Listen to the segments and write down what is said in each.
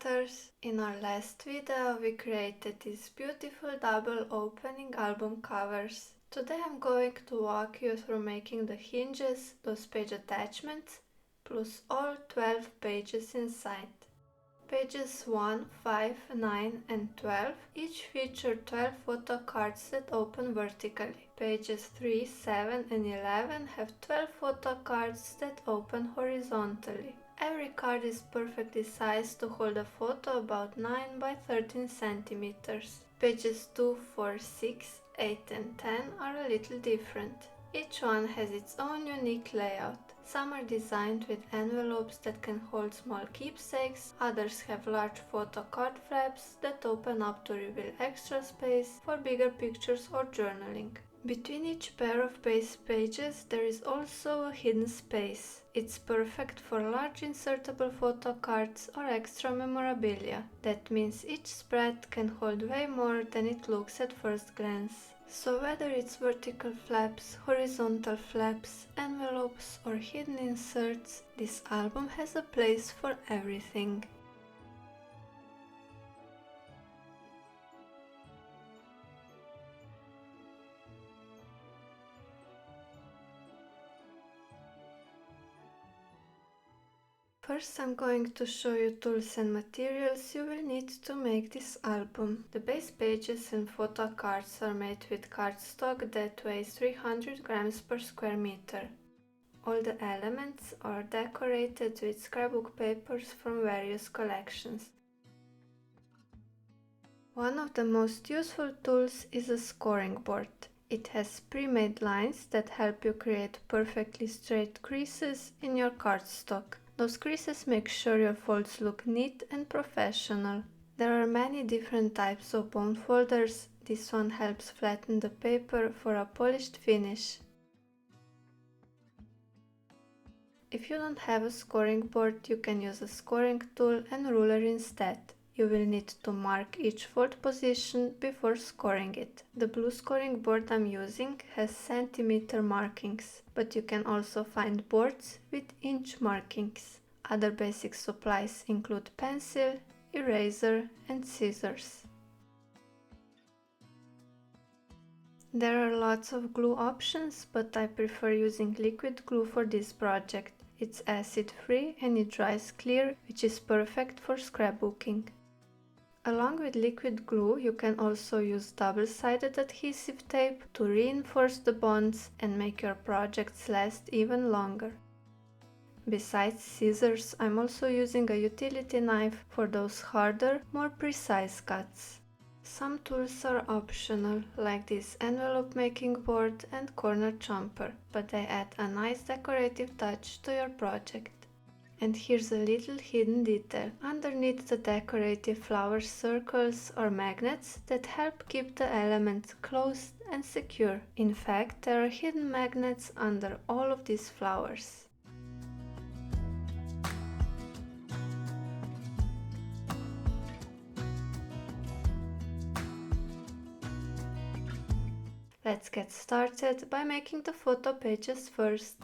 hunters! In our last video we created these beautiful double opening album covers. Today I'm going to walk you through making the hinges, those page attachments, plus all 12 pages inside. Pages 1, 5, 9 and 12 each feature 12 photo cards that open vertically. Pages 3, 7 and 11 have 12 photo cards that open horizontally. Every card is perfectly sized to hold a photo about 9 by 13 centimeters. Pages 2, 4, 6, 8 and 10 are a little different. Each one has its own unique layout. Some are designed with envelopes that can hold small keepsakes, others have large photo card flaps that open up to reveal extra space for bigger pictures or journaling. Between each pair of base pages there is also a hidden space. It's perfect for large insertable photo cards or extra memorabilia. That means each spread can hold way more than it looks at first glance. So whether it's vertical flaps, horizontal flaps, envelopes or hidden inserts, this album has a place for everything. First I'm going to show you tools and materials you will need to make this album. The base pages and photo cards are made with cardstock that weighs 300 grams per square meter. All the elements are decorated with scrapbook papers from various collections. One of the most useful tools is a scoring board. It has pre-made lines that help you create perfectly straight creases in your cardstock. Those creases make sure your folds look neat and professional. There are many different types of bone folders. This one helps flatten the paper for a polished finish. If you don't have a scoring board, you can use a scoring tool and ruler instead. You will need to mark each fold position before scoring it. The blue scoring board I'm using has centimeter markings, but you can also find boards with inch markings. Other basic supplies include pencil, eraser and scissors. There are lots of glue options, but I prefer using liquid glue for this project. It's acid-free and it dries clear, which is perfect for scrapbooking. Along with liquid glue, you can also use double-sided adhesive tape to reinforce the bonds and make your projects last even longer. Besides scissors, I'm also using a utility knife for those harder, more precise cuts. Some tools are optional, like this envelope making board and corner chomper, but they add a nice decorative touch to your project. And here's a little hidden detail. Underneath the decorative flower circles or magnets that help keep the elements closed and secure. In fact, there are hidden magnets under all of these flowers. Let's get started by making the photo pages first.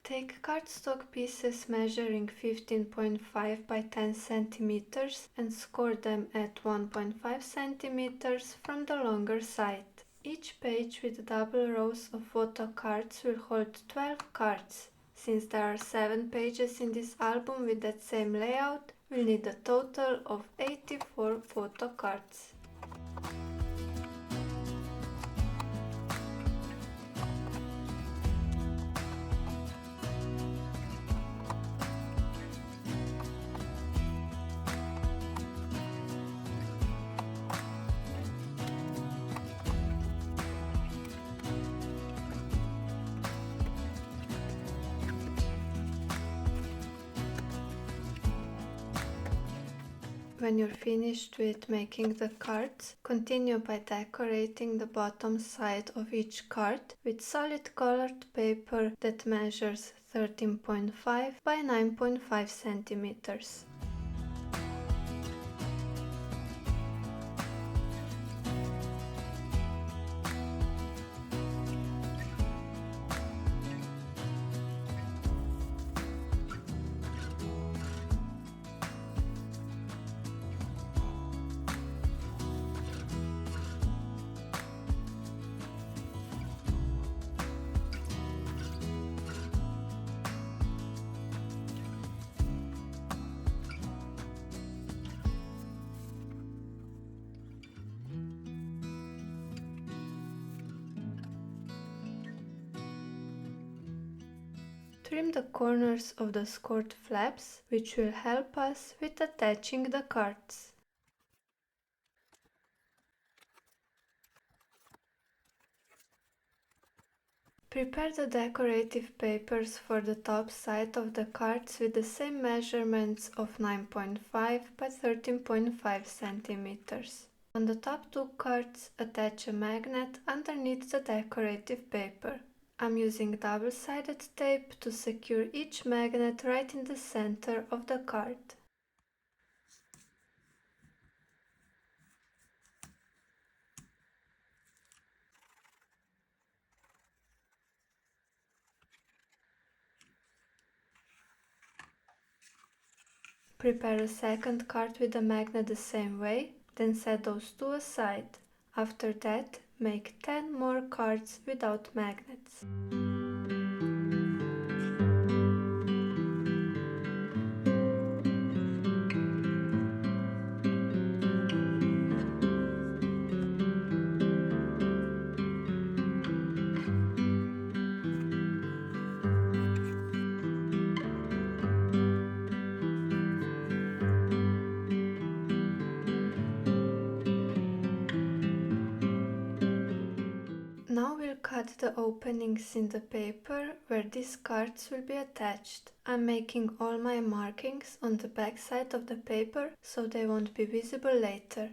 Take cardstock pieces measuring 15.5 by 10 centimeters and score them at 1.5 centimeters from the longer side. Each page with double rows of photo cards will hold 12 cards. Since there are 7 pages in this album with that same layout, we'll need a total of 84 photo cards. When you're finished with making the cards, continue by decorating the bottom side of each card with solid colored paper that measures 13.5 by 9.5 centimeters. Trim the corners of the skirt flaps, which will help us with attaching the cards. Prepare the decorative papers for the top side of the cards with the same measurements of 9.5 by 13.5 centimeters. On the top two cards, attach a magnet underneath the decorative paper. I'm using double-sided tape to secure each magnet right in the center of the card. Prepare a second card with a magnet the same way, then set those two aside. After that, make 10 more cards without magnets. Now we'll cut the openings in the paper where these cards will be attached. I'm making all my markings on the back side of the paper so they won't be visible later.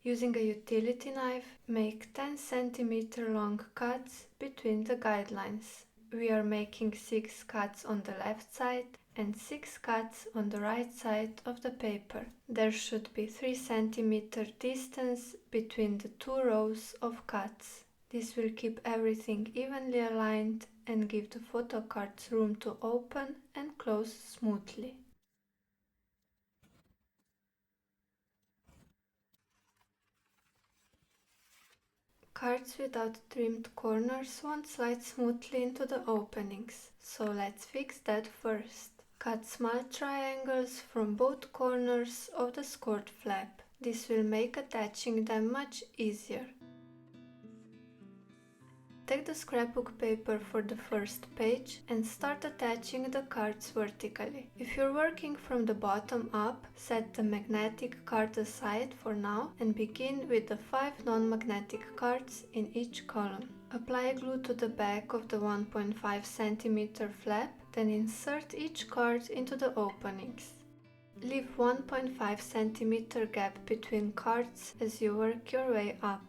Using a utility knife, make 10 cm long cuts between the guidelines. We are making 6 cuts on the left side and 6 cuts on the right side of the paper. There should be 3 cm distance between the two rows of cuts. This will keep everything evenly aligned and give the photo cards room to open and close smoothly. Cards without trimmed corners won't slide smoothly into the openings, so let's fix that first. Cut small triangles from both corners of the skirt flap. This will make attaching them much easier. Take the scrapbook paper for the first page and start attaching the cards vertically. If you're working from the bottom up, set the magnetic card aside for now and begin with the 5 non-magnetic cards in each column. Apply glue to the back of the 1.5 cm flap, then insert each card into the openings. Leave 1.5 cm gap between cards as you work your way up.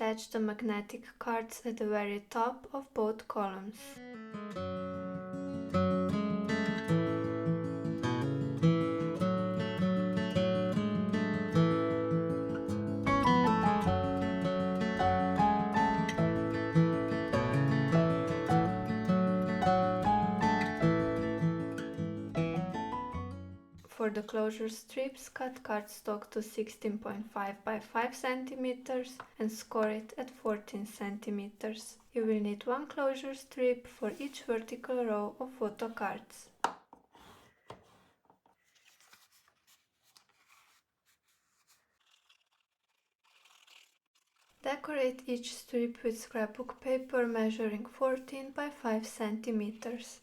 attach the magnetic cards at the very top of both columns. For the closure strips, cut cardstock to 16.5 by 5 cm and score it at 14 cm. You will need one closure strip for each vertical row of photo cards. Decorate each strip with scrapbook paper measuring 14 by 5 cm.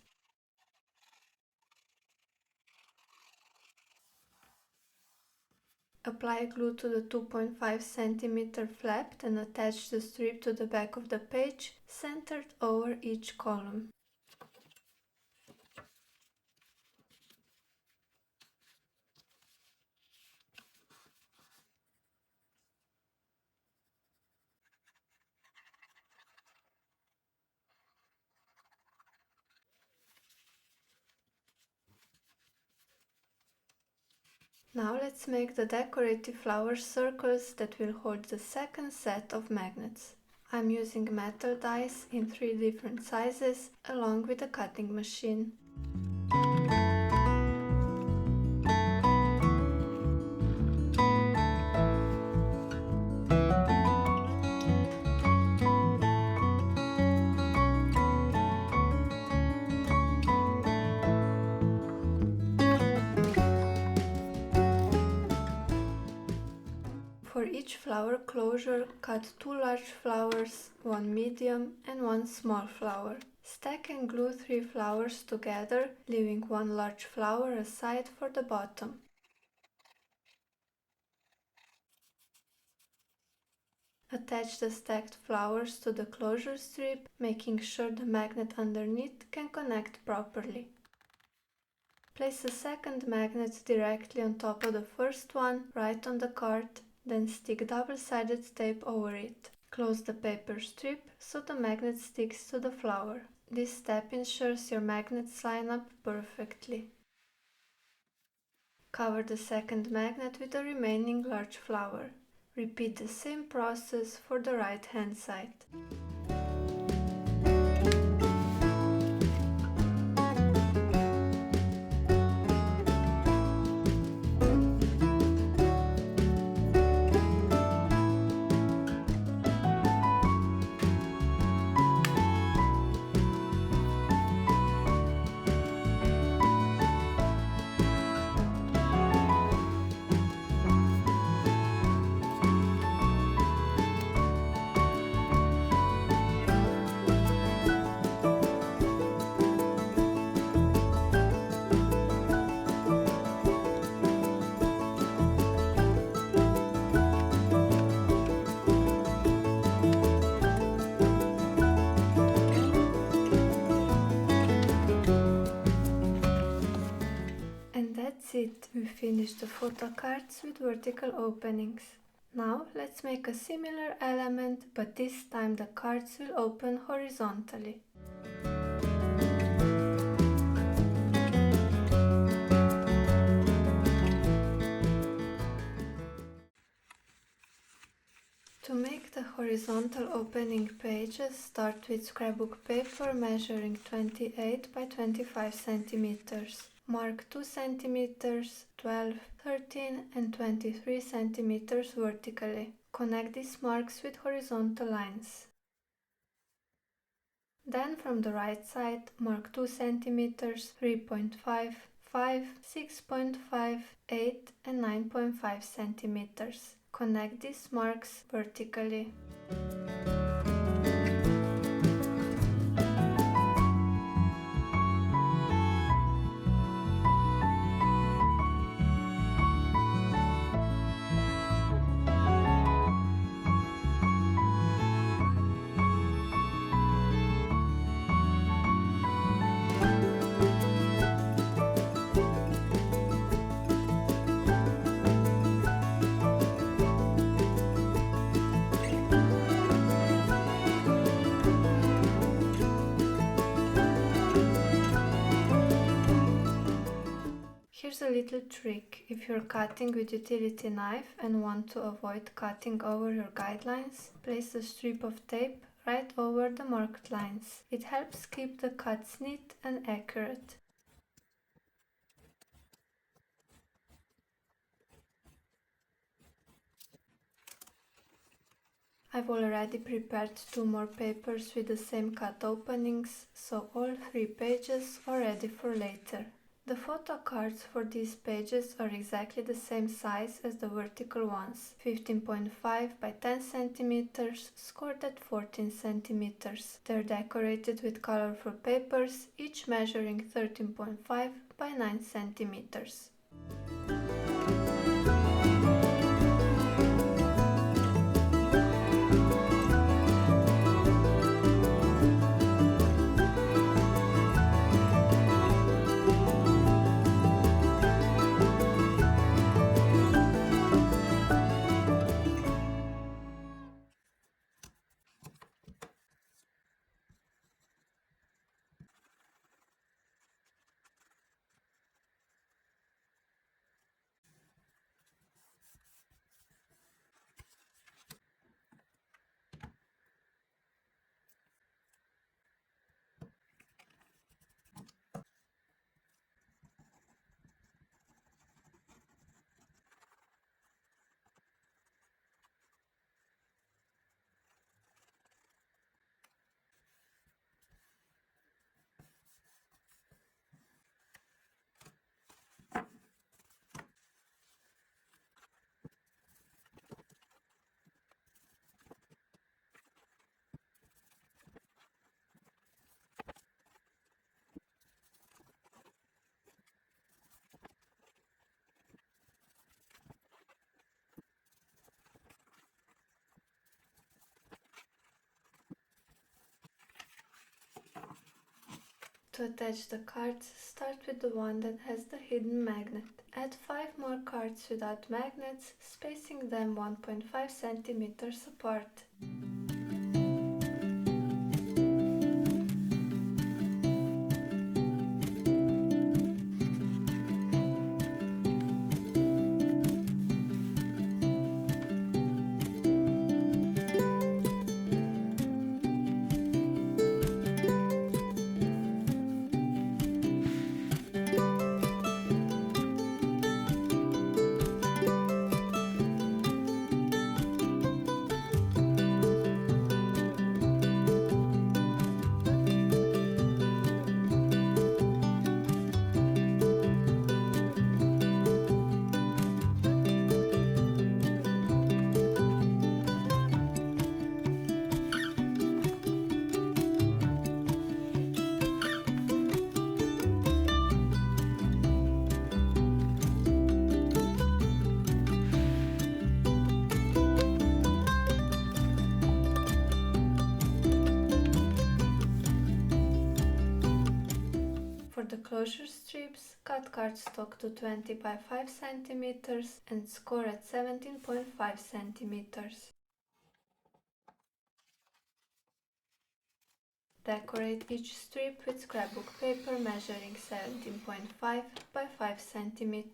Apply glue to the 2.5 cm flap and attach the strip to the back of the page, centered over each column. Now let's make the decorative flower circles that will hold the second set of magnets. I'm using metal dies in 3 different sizes along with a cutting machine. For each flower closure, cut 2 large flowers, 1 medium and 1 small flower. Stack and glue 3 flowers together, leaving 1 large flower aside for the bottom. Attach the stacked flowers to the closure strip, making sure the magnet underneath can connect properly. Place a second magnet directly on top of the first one, right on the card, then stick double-sided tape over it. Close the paper strip so the magnet sticks to the flower. This step ensures your magnets line up perfectly. Cover the second magnet with the remaining large flower. Repeat the same process for the right hand side. That's it, we finished the photo cards with vertical openings. Now let's make a similar element, but this time the cards will open horizontally. To make the horizontal opening pages, start with scrapbook paper measuring 28 by 25 centimeters. Mark 2 centimeters, 12, 13 and 23 centimeters vertically. Connect these marks with horizontal lines. Then from the right side, mark 2 centimeters, 3.5, 5, 6.5, 8 and 9.5 centimeters. Connect these marks vertically. Here's a little trick. If you're cutting with utility knife and want to avoid cutting over your guidelines, place a strip of tape right over the marked lines. It helps keep the cuts neat and accurate. I've already prepared 2 more papers with the same cut openings, so all 3 pages are ready for later. The photo cards for these pages are exactly the same size as the vertical ones, 15.5 by 10 cm, scored at 14 cm. They're decorated with colorful papers, each measuring 13.5 by 9 cm. To attach the cards, start with the one that has the hidden magnet. Add 5 more cards without magnets, spacing them 1.5 cm apart. For the closure strips, cut cardstock to 20 by 5 cm and score at 17.5 cm. Decorate each strip with scrapbook paper measuring 17.5 by 5 cm.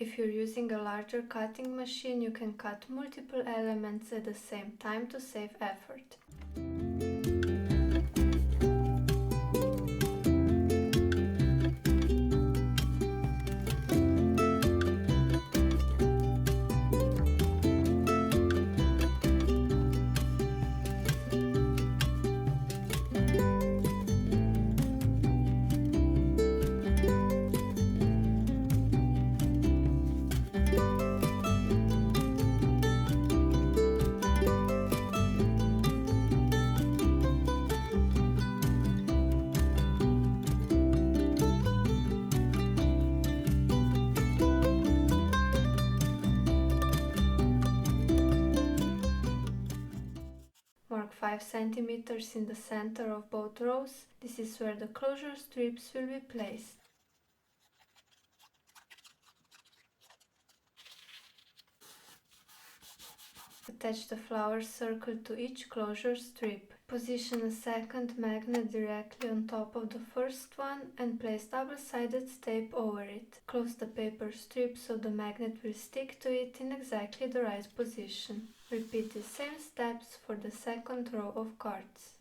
If you're using a larger cutting machine, you can cut multiple elements at the same time to save effort. Mark 5 cm in the center of both rows. This is where the closure strips will be placed. attach the flower circle to each closure strip. Position a second magnet directly on top of the first one and place double-sided tape over it. Close the paper strip so the magnet will stick to it in exactly the right position. Repeat the same steps for the second row of cards.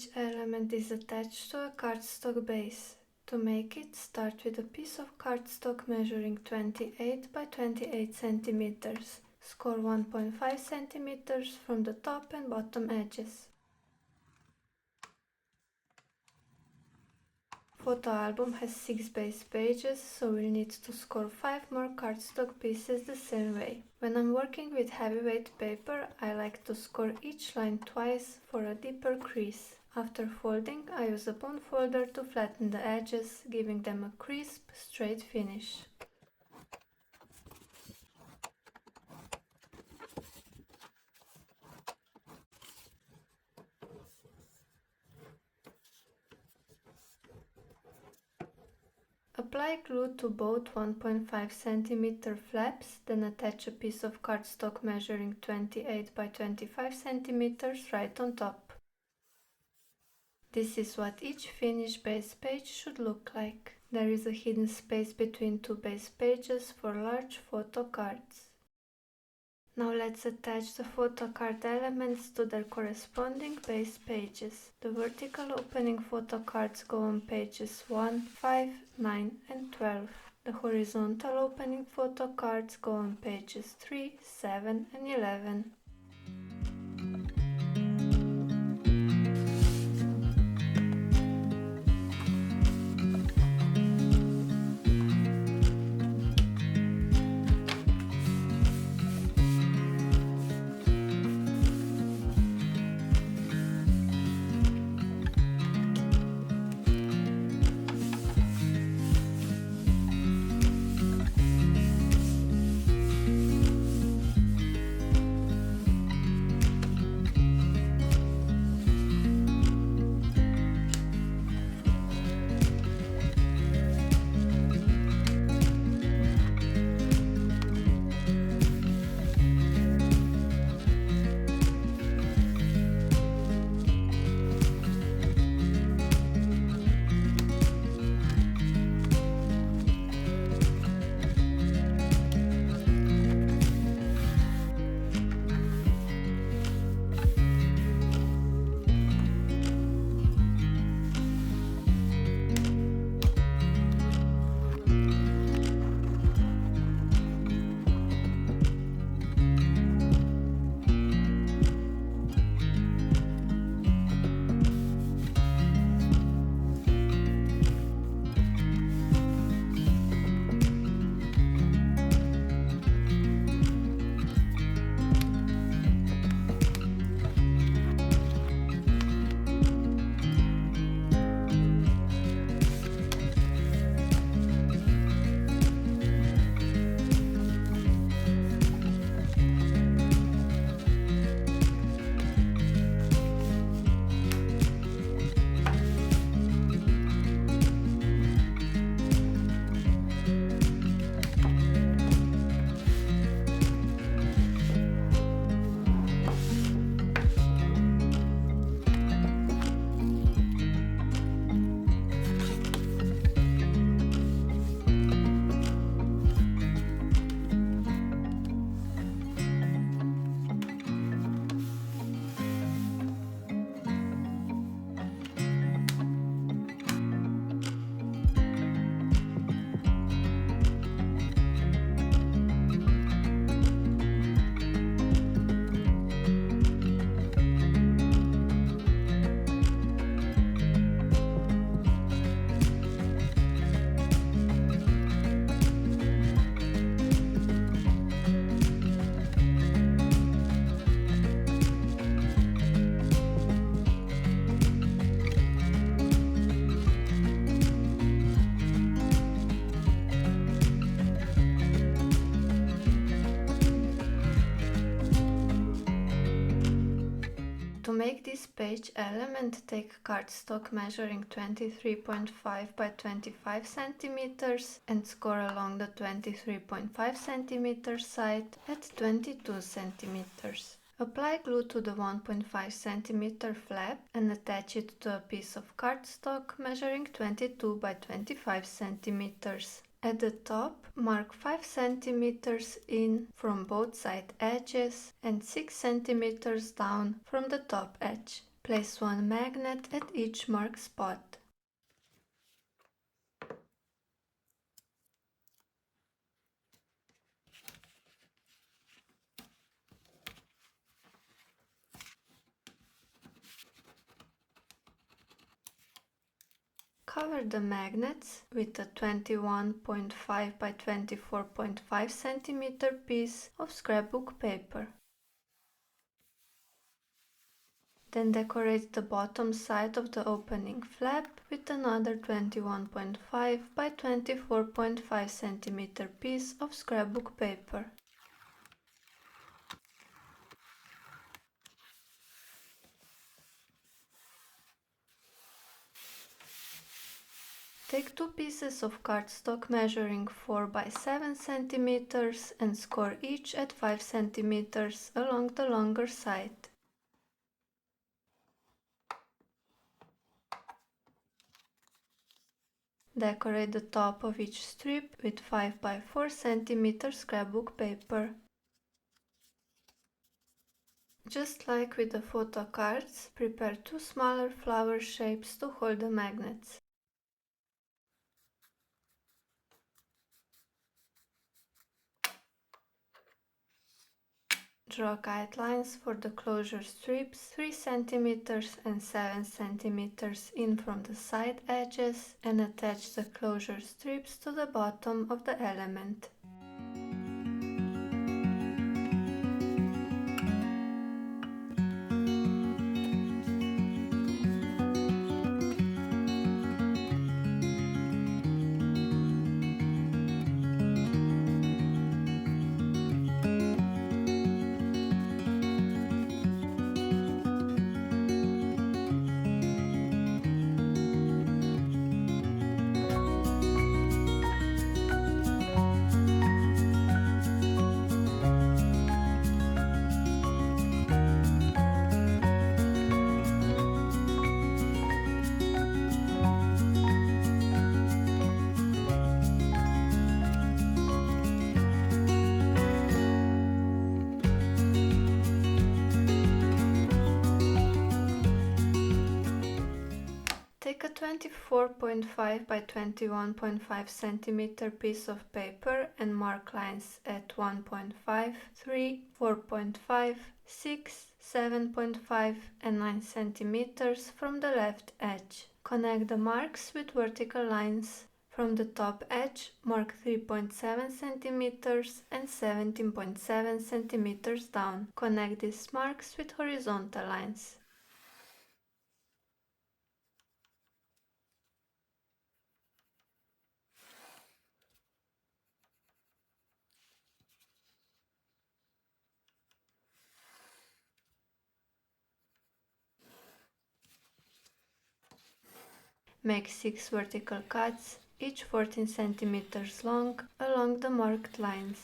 page element is attached to a cardstock base. To make it, start with a piece of cardstock measuring 28 by 28 centimeters. Score 1.5 centimeters from the top and bottom edges. Photo album has 6 base pages, so we'll need to score 5 more cardstock pieces the same way. When I'm working with heavyweight paper, I like to score each line twice for a deeper crease. After folding, I use a bone folder to flatten the edges, giving them a crisp, straight finish. Apply glue to both 1.5 cm flaps, then attach a piece of cardstock measuring 28 by 25 cm right on top. This is what each finished base page should look like. There is a hidden space between two base pages for large photo cards. Now let's attach the photo card elements to their corresponding base pages. The vertical opening photo cards go on pages 1, 5, 9 and 12. The horizontal opening photo cards go on pages 3, 7 and 11. To make this page element, take cardstock measuring 23.5 by 25 centimeters and score along the 23.5 centimeter side at 22 centimeters. Apply glue to the 1.5 cm flap and attach it to a piece of cardstock measuring 22 by 25 centimeters. At the top, mark 5 cm in from both side edges and 6 cm down from the top edge. Place one magnet at each marked spot. Cover the magnets with a 21.5 by 24.5 cm piece of scrapbook paper. Then decorate the bottom side of the opening flap with another 21.5 by 24.5 cm piece of scrapbook paper. Take two pieces of cardstock measuring 4 by 7 cm and score each at 5 cm along the longer side. Decorate the top of each strip with 5 by 4 cm scrapbook paper. Just like with the photo cards, prepare two smaller flower shapes to hold the magnets. Draw guidelines for the closure strips 3 cm and 7 cm in from the side edges and attach the closure strips to the bottom of the element. Take a 24.5 by 21.5 cm piece of paper and mark lines at 1.5, 3, 4.5, 6, 7.5 and 9 cm from the left edge. Connect the marks with vertical lines. From the top edge, mark 3.7 cm and 17.7 cm down. Connect these marks with horizontal lines. Make 6 vertical cuts, each 14 cm long, along the marked lines.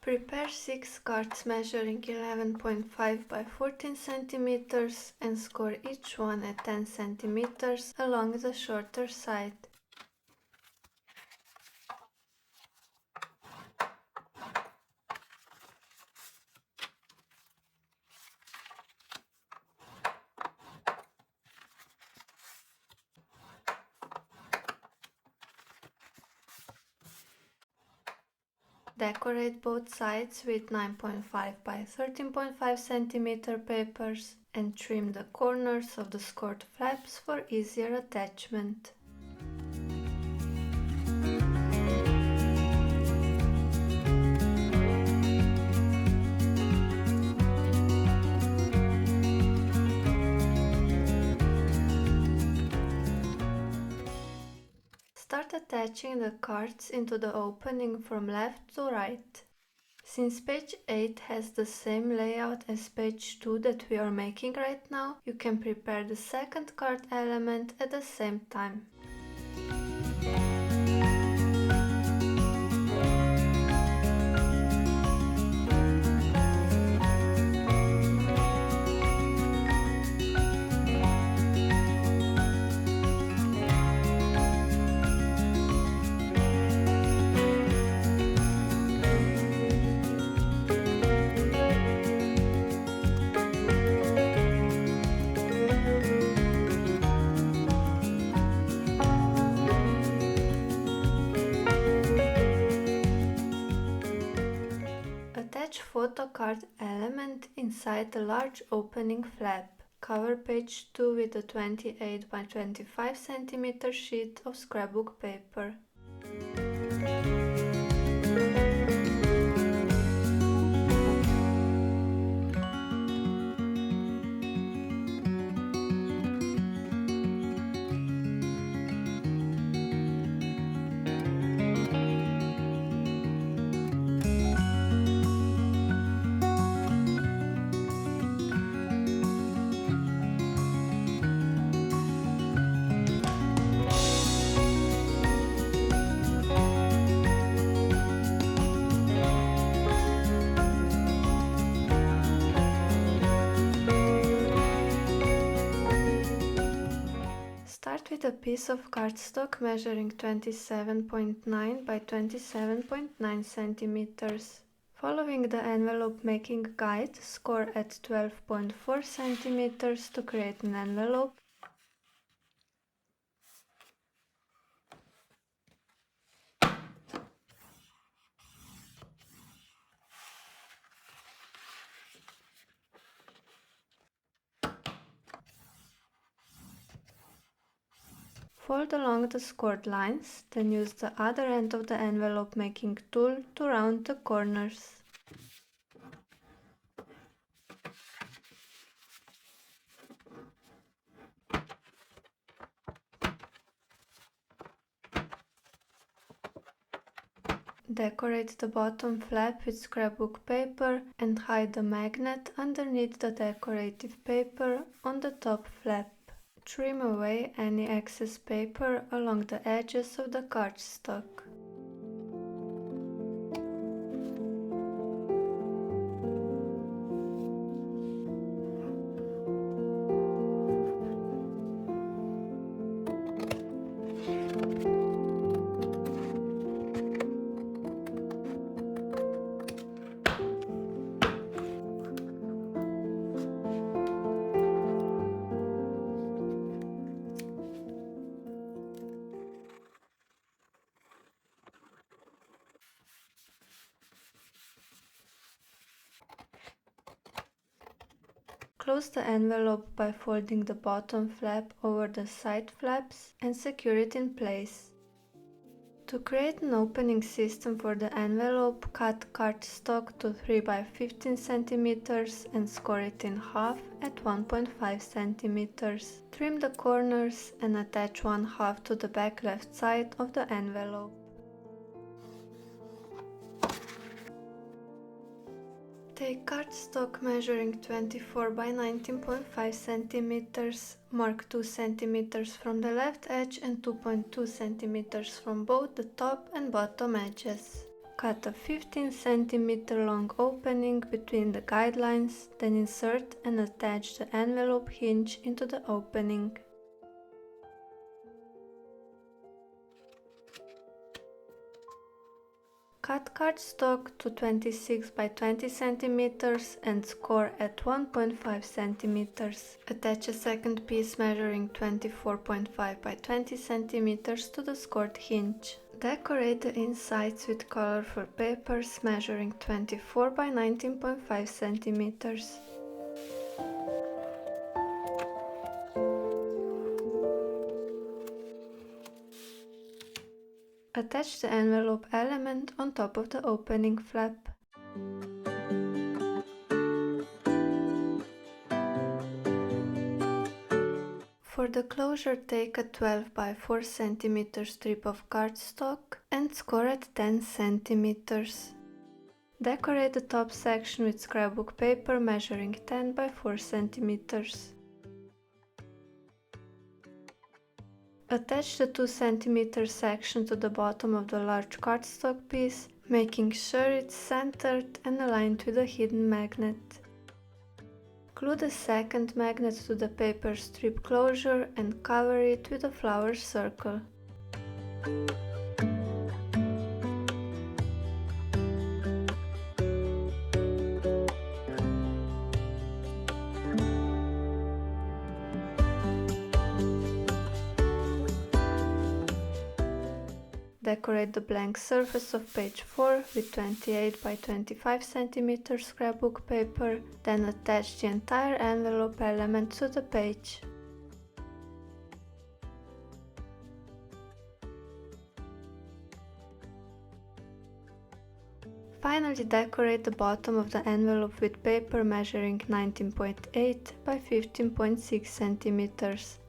Prepare 6 cards measuring 11.5 by 14 cm and score each one at 10 cm along the shorter side. Decorate both sides with 9.5 by 13.5 cm papers and trim the corners of the scored flaps for easier attachment. Start attaching the cards into the opening from left to right. Since page 8 has the same layout as page 2 that we are making right now, you can prepare the second card element at the same time. photo card element inside the large opening flap. Cover page 2 with a 28 by 25 cm sheet of scrapbook paper. Start with a piece of cardstock measuring 27.9 by 27.9 cm. Following the envelope making guide, score at 12.4 cm to create an envelope. Fold along the scored lines, then use the other end of the envelope making tool to round the corners. Decorate the bottom flap with scrapbook paper and hide the magnet underneath the decorative paper on the top flap. Trim away any excess paper along the edges of the cardstock. Close the envelope by folding the bottom flap over the side flaps and secure it in place. To create an opening system for the envelope, cut cardstock to 3 by 15 cm and score it in half at 1.5 cm. Trim the corners and attach one half to the back left side of the envelope. Take cardstock measuring 24 by 19.5 cm, mark 2 cm from the left edge and 2.2 cm from both the top and bottom edges. Cut a 15 cm long opening between the guidelines, then insert and attach the envelope hinge into the opening. Cut cardstock to 26 by 20 cm and score at 1.5 cm. Attach a second piece measuring 24.5 by 20 cm to the scored hinge. Decorate the insides with colorful papers measuring 24 by 19.5 cm. Attach the envelope element on top of the opening flap. For the closure, take a 12 by 4 cm strip of cardstock and score at 10 cm. Decorate the top section with scrapbook paper measuring 10 by 4 cm. Attach the 2 cm section to the bottom of the large cardstock piece, making sure it's centered and aligned with the hidden magnet. Glue the second magnet to the paper strip closure and cover it with a flower circle. Decorate the blank surface of page 4 with 28 by 25 cm scrapbook paper, then attach the entire envelope element to the page. Finally, decorate the bottom of the envelope with paper measuring 19.8 by 15.6 centimeters.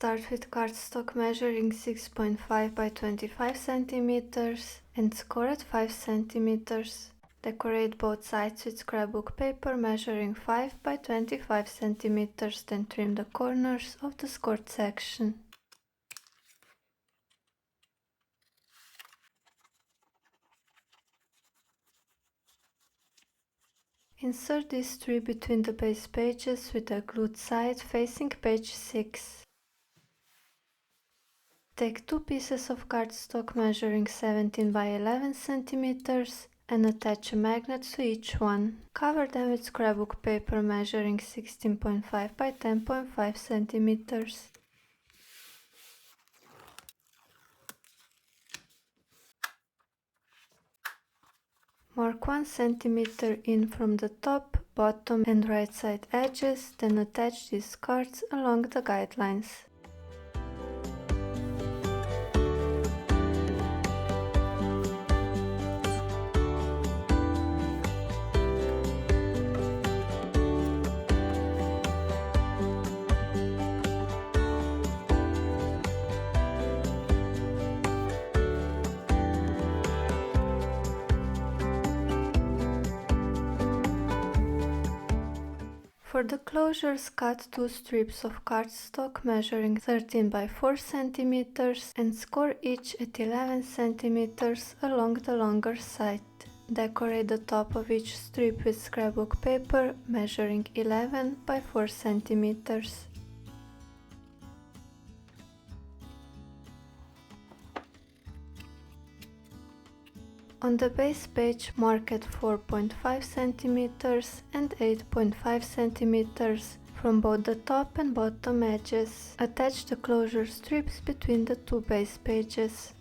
Start with cardstock measuring 6.5 by 25 cm and score at 5 cm. Decorate both sides with scrapbook paper measuring 5 by 25 cm, then trim the corners of the scored section. Insert this strip between the base pages with a glued side facing page 6. Take two pieces of cardstock measuring 17 by 11 cm and attach a magnet to each one. Cover them with scrapbook paper measuring 16.5 by 10.5 cm. Mark 1 cm in from the top, bottom and right side edges, then attach these cards along the guidelines. For the closures, cut two strips of cardstock measuring 13 by 4 cm and score each at 11 cm along the longer side. Decorate the top of each strip with scrapbook paper measuring 11 by 4 cm. On the base page, mark at 4.5 cm and 8.5 cm from both the top and bottom edges. Attach the closure strips between the two base pages.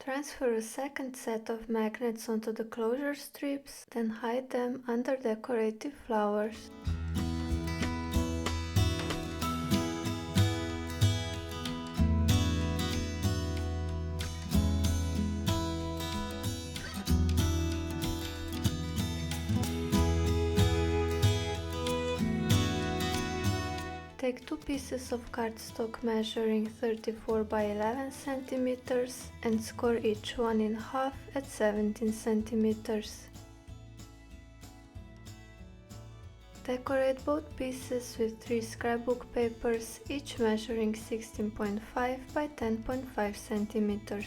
Transfer a second set of magnets onto the closure strips, then hide them under decorative flowers. Take two pieces of cardstock measuring 34 by 11 cm and score each one in half at 17 cm. Decorate both pieces with three scrapbook papers, each measuring 16.5 by 10.5 cm.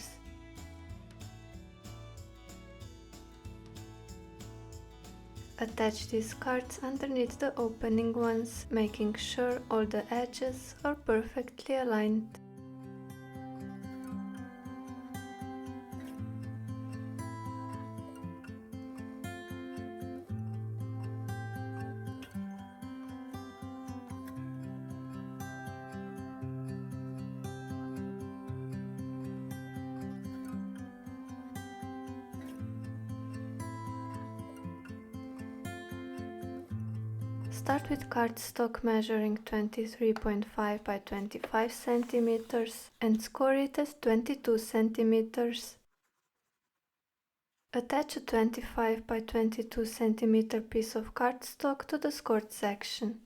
Attach these cards underneath the opening ones, making sure all the edges are perfectly aligned. Start with cardstock measuring 23.5 by 25 centimeters and score it as 22 centimeters. Attach a 25 by 22 centimeter piece of cardstock to the scored section.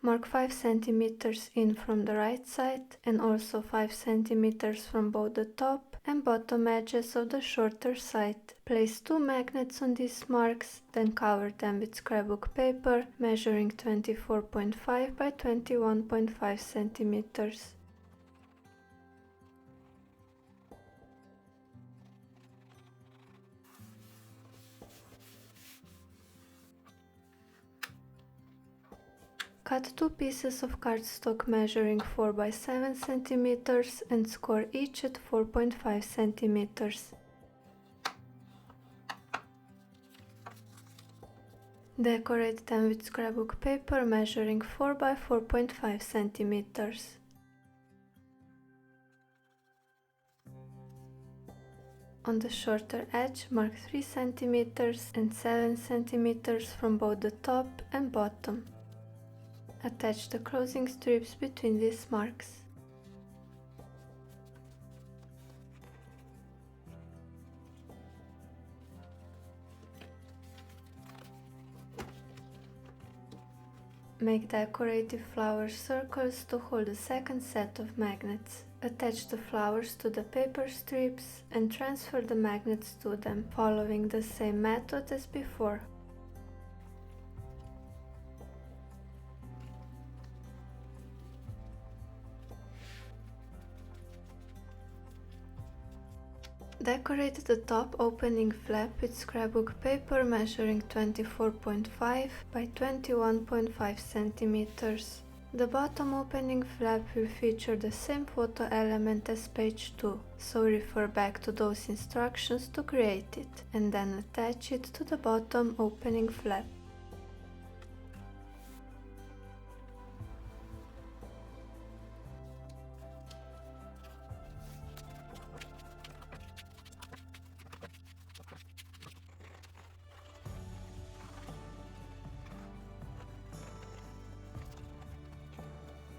Mark 5 centimeters in from the right side and also 5 centimeters from both the top and bottom edges of the shorter side. Place 2 magnets on these marks, then cover them with scrapbook paper measuring 24.5 by 21.5 centimeters. Cut 2 pieces of cardstock measuring 4 by 7 centimeters and score each at 4.5 centimeters. Decorate them with scrapbook paper measuring 4 by 4.5 centimeters. On the shorter edge, mark 3 centimeters and 7 centimeters from both the top and bottom. Attach the closing strips between these marks. Make decorative flower circles to hold the second set of magnets. Attach the flowers to the paper strips and transfer the magnets to them, following the same method as before. Decorate the top opening flap with scrapbook paper measuring 24.5 by 21.5 centimeters. The bottom opening flap will feature the same photo element as page 2, so refer back to those instructions to create it, and then attach it to the bottom opening flap.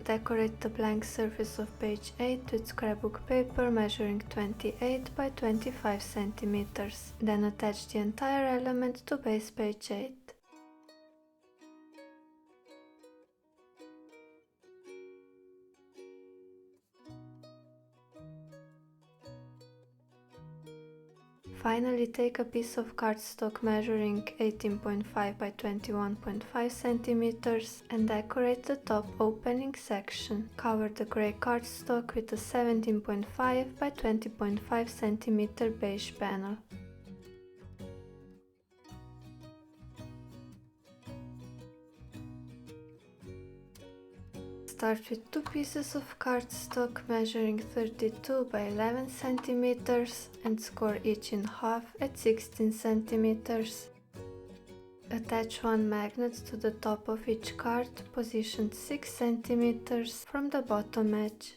Decorate the blank surface of page 8 with scrapbook paper measuring 28 by 25 centimeters. Then attach the entire element to base page 8. Finally, take a piece of cardstock measuring 18.5 by 21.5 centimeters and decorate the top opening section. Cover the grey cardstock with a 17.5 by 20.5 centimeter beige panel. Start with 2 pieces of cardstock measuring 32 by 11 centimeters and score each in half at 16 centimeters. Attach 1 magnet to the top of each card, positioned 6 centimeters from the bottom edge.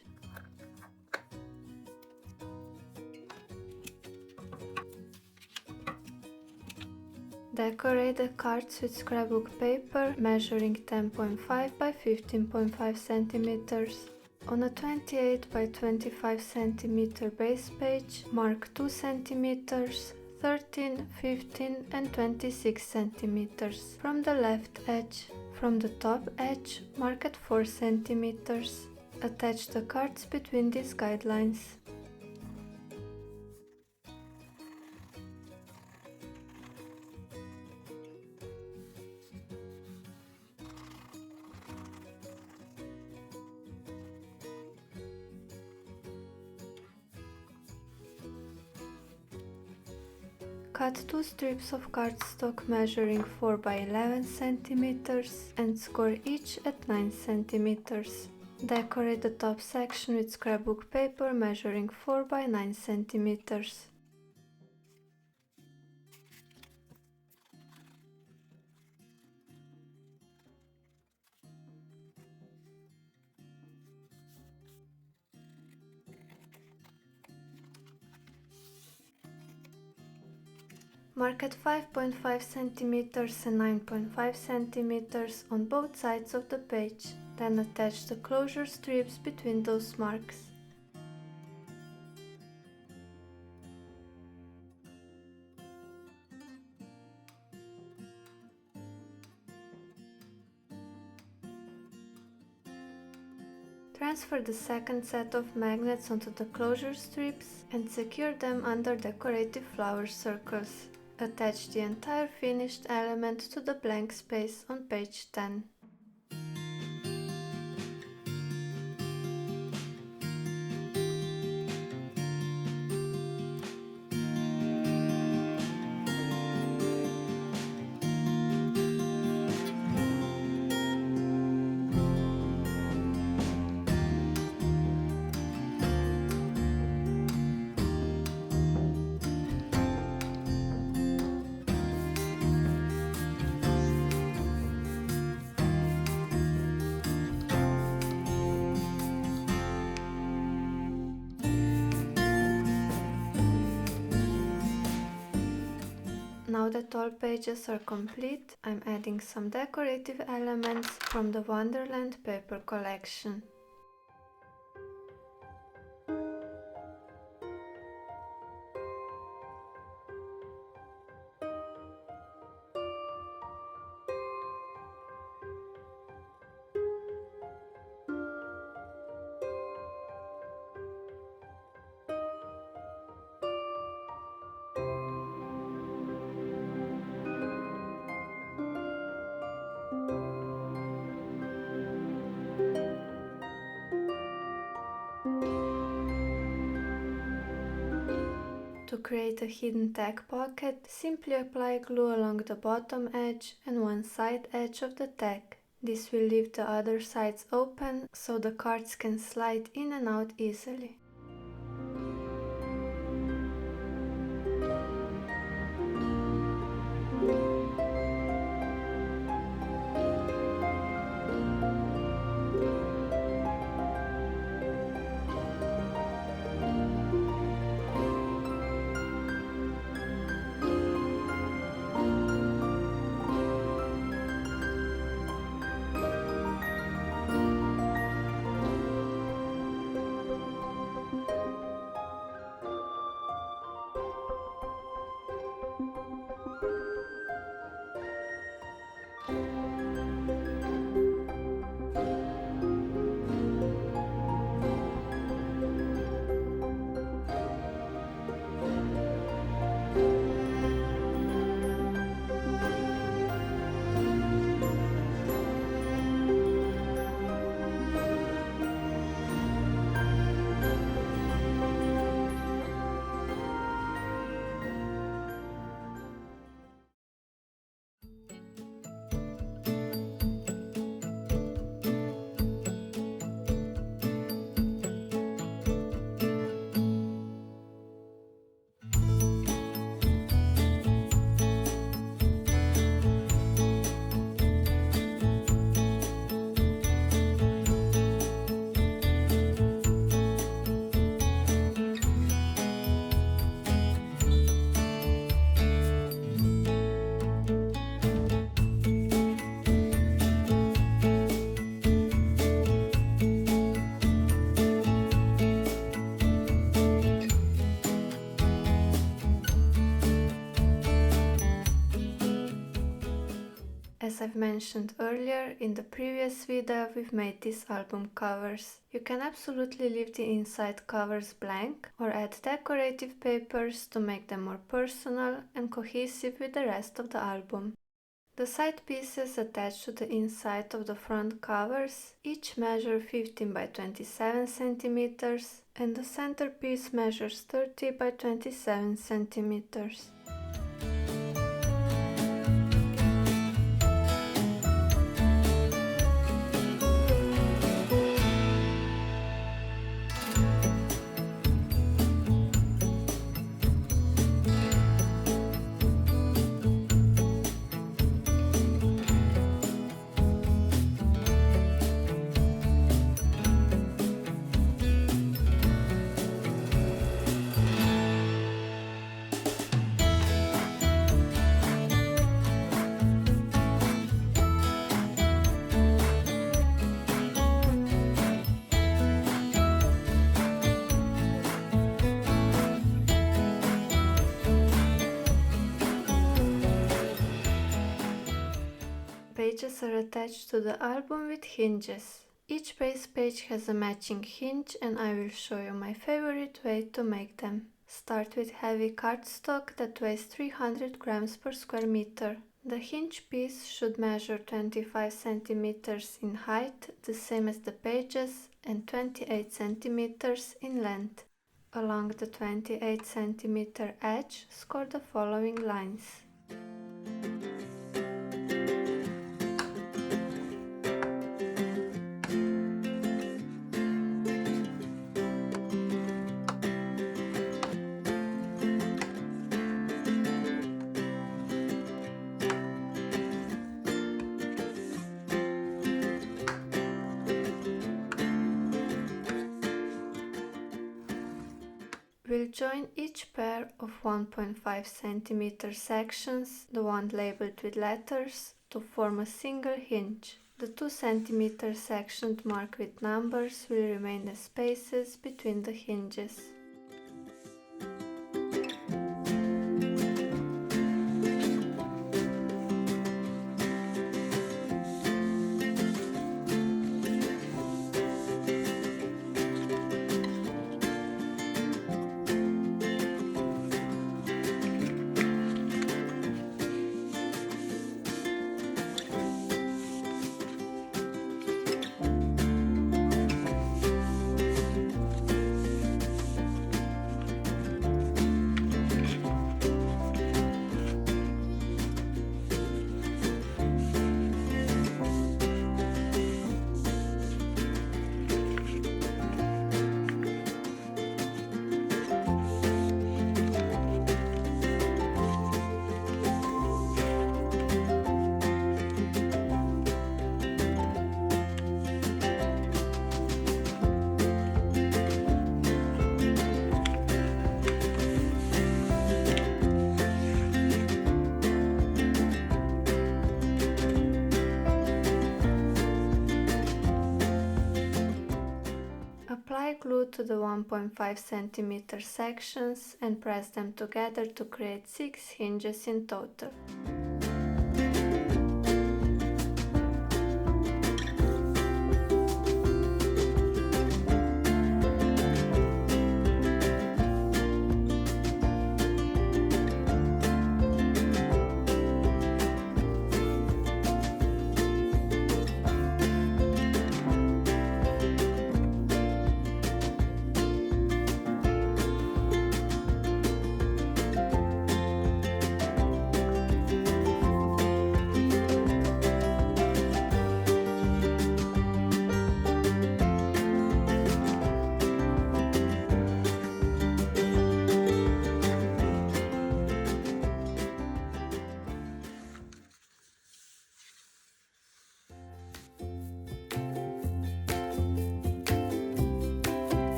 Decorate the cards with scrapbook paper measuring 10.5 by 15.5 centimeters. On a 28 by 25 centimeter base page, mark 2 centimeters, 13, 15 and 26 centimeters from the left edge. From the top edge, mark at 4 centimeters. Attach the cards between these guidelines. Cut 2 strips of cardstock measuring 4 by 11 centimeters and score each at 9 centimeters. Decorate the top section with scrapbook paper measuring 4 by 9 centimeters. Mark at 5.5 cm and 9.5 cm on both sides of the page, then attach the closure strips between those marks. Transfer the second set of magnets onto the closure strips and secure them under decorative flower circles. Attach the entire finished element to the blank space on page 10. Now that all pages are complete, I'm adding some decorative elements from the Wonderland paper collection. To create a hidden tag pocket, simply apply glue along the bottom edge and one side edge of the tag. This will leave the other sides open so the cards can slide in and out easily. As I've mentioned earlier, in the previous video we've made these album covers. You can absolutely leave the inside covers blank or add decorative papers to make them more personal and cohesive with the rest of the album. The side pieces attached to the inside of the front covers each measure 15 by 27 centimeters and the centerpiece measures 30 by 27 centimeters. pages are attached to the album with hinges. Each base page has a matching hinge and I will show you my favorite way to make them. Start with heavy cardstock that weighs 300 grams per square meter. The hinge piece should measure 25 centimeters in height, the same as the pages, and 28 centimeters in length. Along the 28 centimeter edge, score the following lines. We'll join each pair of 1.5 cm sections, the one labeled with letters, to form a single hinge. The 2 cm sections marked with numbers will remain as spaces between the hinges. Apply glue to the 1.5 cm sections and press them together to create 6 hinges in total.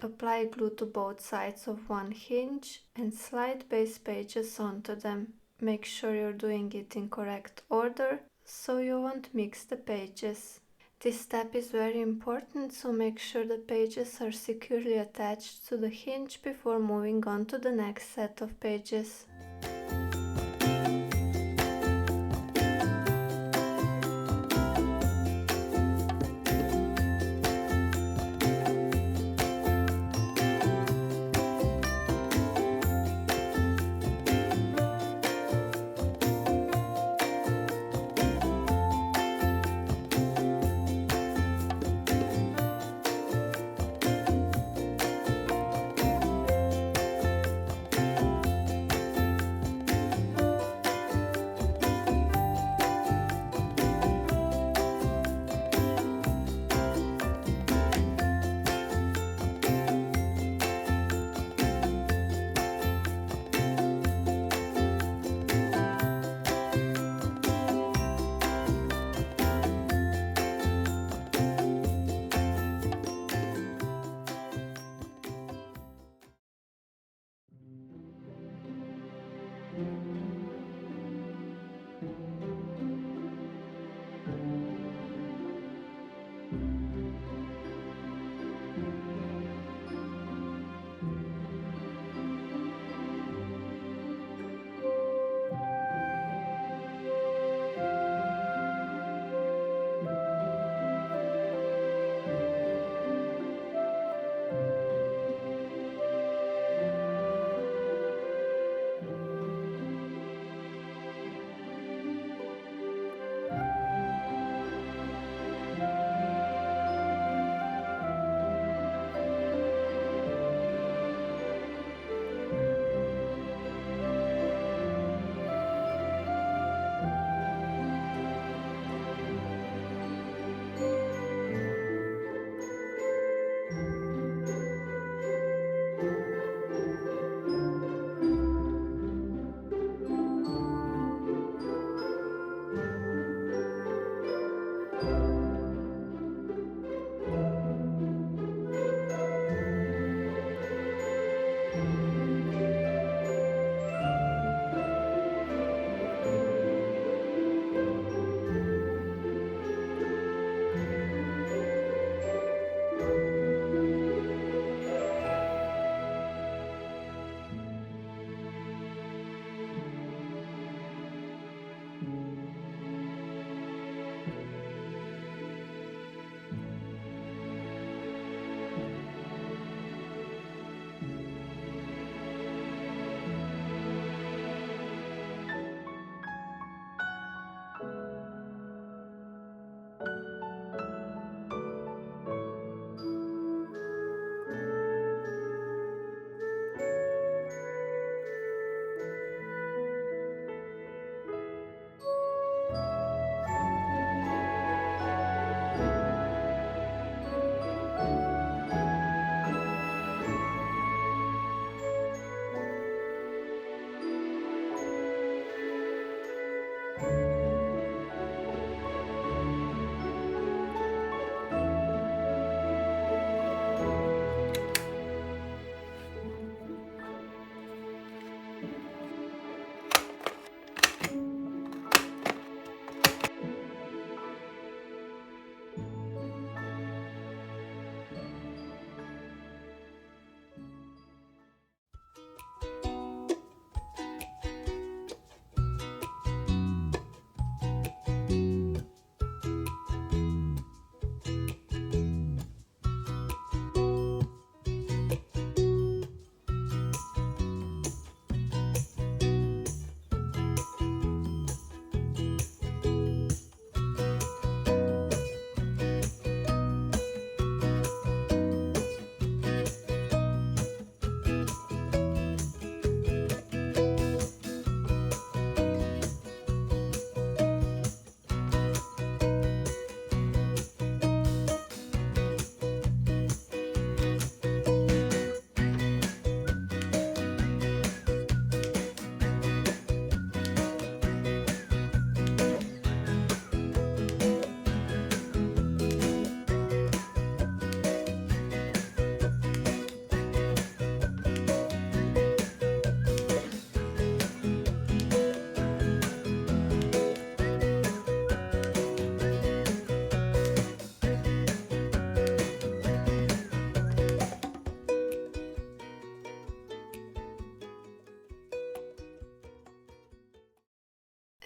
Apply glue to both sides of one hinge and slide base pages onto them. Make sure you're doing it in correct order so you won't mix the pages. This step is very important, so make sure the pages are securely attached to the hinge before moving on to the next set of pages.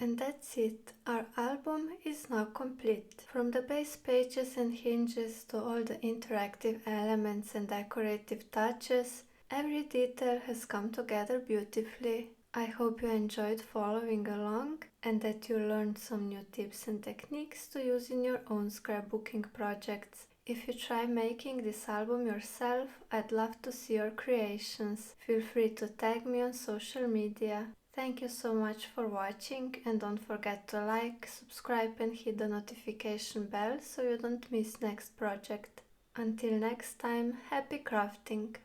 And that's it, our album is now complete. From the base pages and hinges to all the interactive elements and decorative touches, every detail has come together beautifully. I hope you enjoyed following along and that you learned some new tips and techniques to use in your own scrapbooking projects. If you try making this album yourself, I'd love to see your creations. Feel free to tag me on social media. Thank you so much for watching, and don't forget to like, subscribe and hit the notification bell so you don't miss next project. Until next time, happy crafting!